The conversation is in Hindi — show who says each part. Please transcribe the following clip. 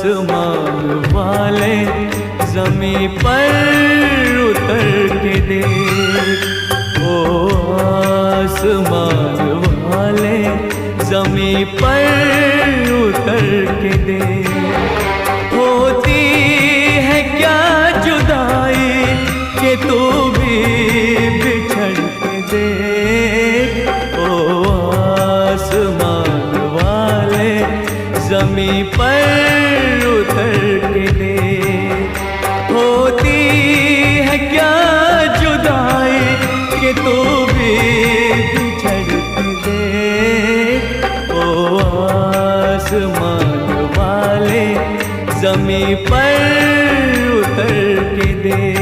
Speaker 1: आसमान वाले ज़मीं पर उतर के देख, ओ आसमान वाले ज़मीं पर उतर के देख। होती है क्या जुदाई कि तू भी बिछड़ के देख, ओ आसमान वाले ज़मीं पर उतर के देख। होती है क्या जुदाई कि तू भी बिछड़ के देख, ओ आसमान वाले ज़मीं पर उतर के देख।